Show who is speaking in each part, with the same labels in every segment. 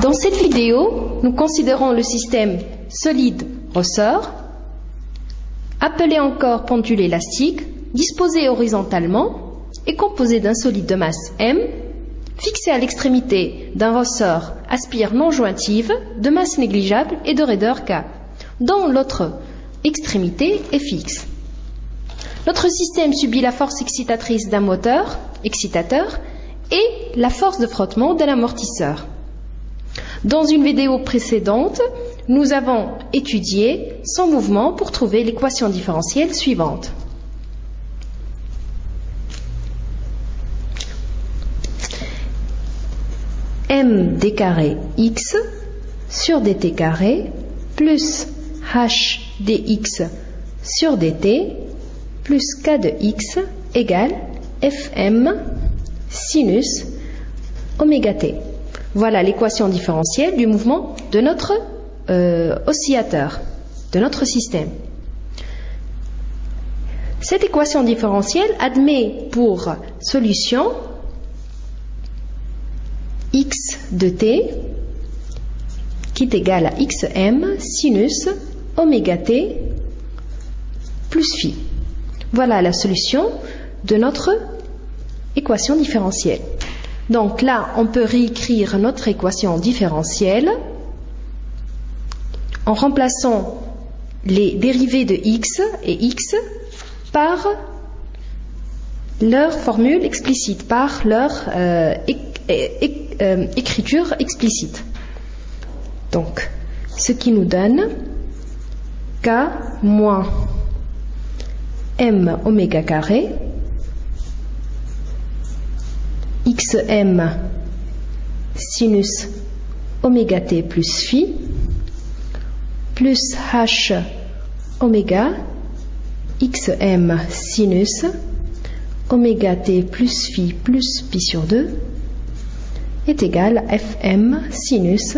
Speaker 1: Dans cette vidéo, nous considérons le système solide-ressort, appelé encore pendule élastique, disposé horizontalement et composé d'un solide de masse M, fixé à l'extrémité d'un ressort aspire non jointive, de masse négligeable et de raideur K, dont l'autre extrémité est fixe. Notre système subit la force excitatrice d'un moteur, excitateur, et la force de frottement d'un amortisseur. Dans une vidéo précédente, nous avons étudié son mouvement pour trouver l'équation différentielle suivante. M d carré x sur dt carré plus h dx sur dt plus k de x égale fm sinus oméga t. Voilà l'équation différentielle du mouvement de notre oscillateur, de notre système. Cette équation différentielle admet pour solution x de t qui est égal à xm sinus oméga t plus phi. Voilà la solution de notre équation différentielle. Donc là, on peut réécrire notre équation différentielle en remplaçant les dérivés de x et x par leur formule explicite, par leur écriture explicite. Donc, ce qui nous donne k moins m oméga carré xm sinus oméga t plus phi plus h oméga xm sinus oméga t plus phi sur 2 est égal à fm sinus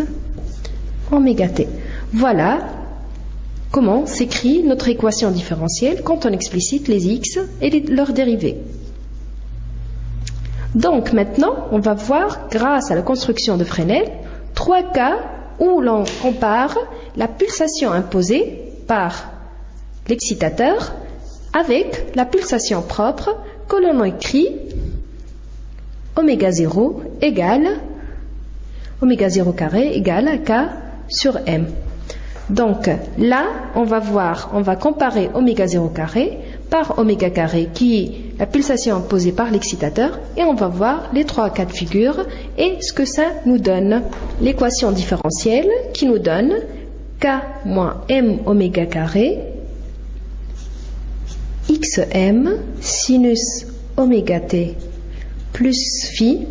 Speaker 1: oméga t. Voilà comment s'écrit notre équation différentielle quand on explicite les x et leurs dérivés. Donc maintenant, on va voir, grâce à la construction de Fresnel, 3 cas où l'on compare la pulsation imposée par l'excitateur avec la pulsation propre que l'on écrit oméga 0 égale oméga 0 carré égale à K sur M. Donc là, on va comparer oméga 0 carré par oméga carré qui est la pulsation imposée par l'excitateur et on va voir les 3 cas de figure et ce que ça nous donne. L'équation différentielle qui nous donne K moins M oméga carré xm sinus oméga t plus phi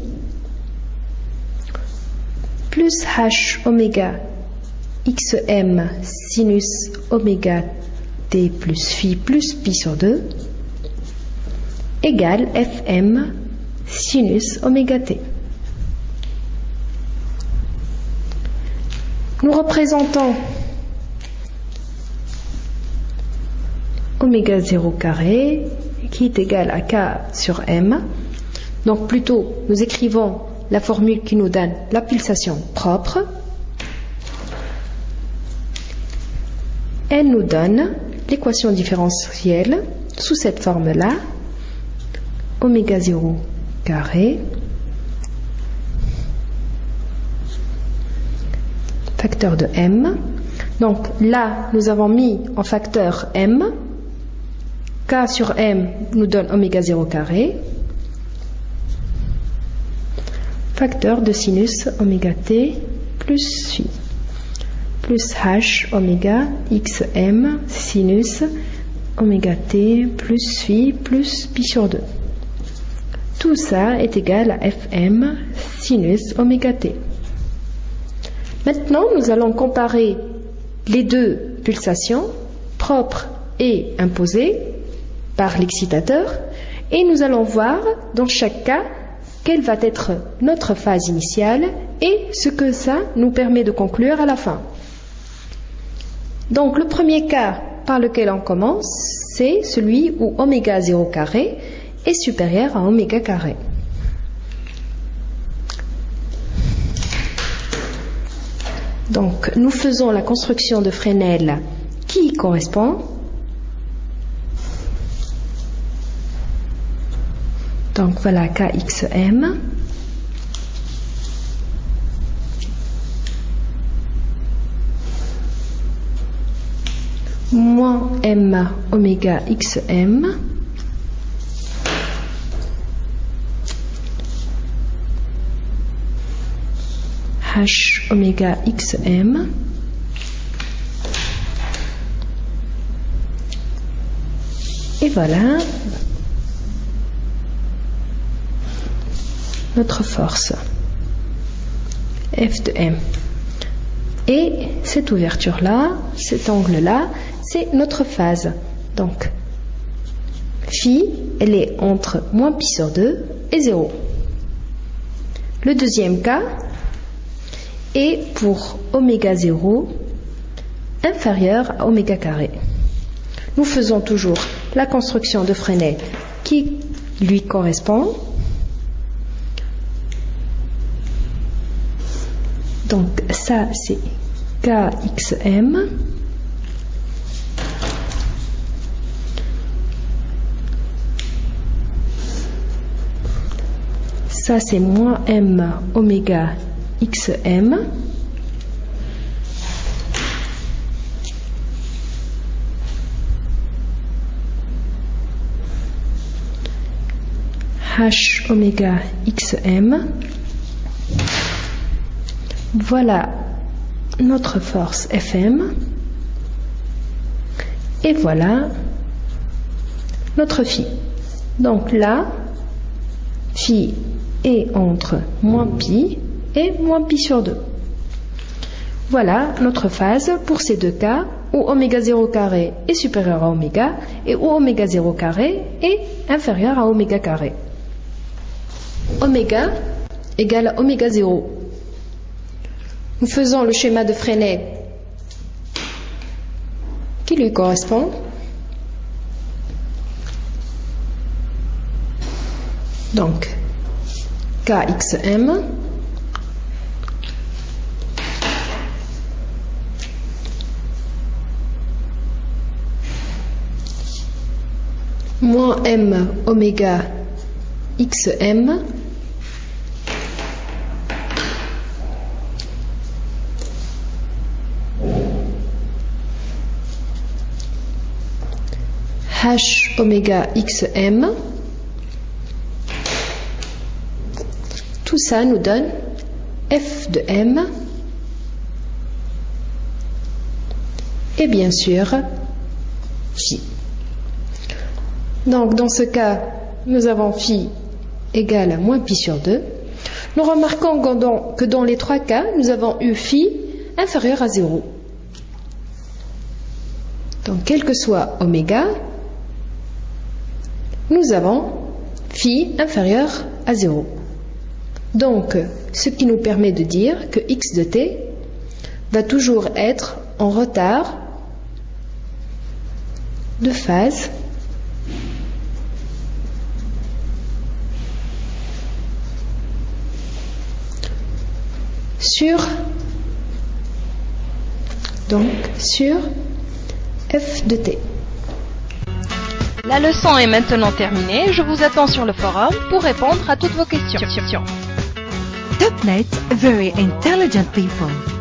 Speaker 1: plus h oméga xm sinus oméga t plus phi sur 2 égale fm sinus oméga t. Nous représentons oméga 0 carré qui est égal à k sur m. Donc plutôt nous écrivons la formule qui nous donne la pulsation propre. Elle nous donne l'équation différentielle sous cette forme-là, oméga 0 carré, facteur de m. Donc là, nous avons mis en facteur m, k sur m nous donne oméga 0 carré, facteur de sinus oméga t plus phi plus h oméga xm sinus oméga t plus phi sur 2. Tout ça est égal à fm sinus oméga t. Maintenant, nous allons comparer les deux pulsations propres et imposées par l'excitateur et nous allons voir dans chaque cas quelle va être notre phase initiale et ce que ça nous permet de conclure à la fin. Donc le premier cas par lequel on commence, c'est celui où oméga 0 carré est supérieur à oméga carré. Donc, nous faisons la construction de Fresnel qui y correspond. Donc, voilà KXM. Moins M oméga XM. H oméga XM. Et voilà notre force F de M. Et cette ouverture-là, cet angle-là, c'est notre phase. Donc, phi, elle est entre moins pi sur 2 et 0. Le deuxième cas est pour oméga 0 inférieur à oméga carré. Nous faisons toujours la construction de Fresnel qui lui correspond. Donc ça c'est KXM. Ça c'est moins M oméga XM. H oméga XM. Voilà notre force Fm. Et voilà notre phi. Donc là, phi est entre moins pi et moins pi sur 2. Voilà notre phase pour ces deux cas où oméga 0 carré est supérieur à oméga et où oméga 0 carré est inférieur à oméga carré. Oméga égale à oméga 0. Nous faisons le schéma de Fresnel qui lui correspond. Donc, KXM moins M oméga XM H oméga XM. Tout ça nous donne F de M et bien sûr phi. Donc dans ce cas, nous avons phi égale à moins pi sur 2. Nous remarquons que dans les trois cas, nous avons eu phi inférieur à 0. Donc quel que soit oméga, nous avons phi inférieur à 0. Donc, ce qui nous permet de dire que x de t va toujours être en retard de phase sur f de t.
Speaker 2: La leçon est maintenant terminée. Je vous attends sur le forum pour répondre à toutes vos questions.
Speaker 3: Topnet, very intelligent people.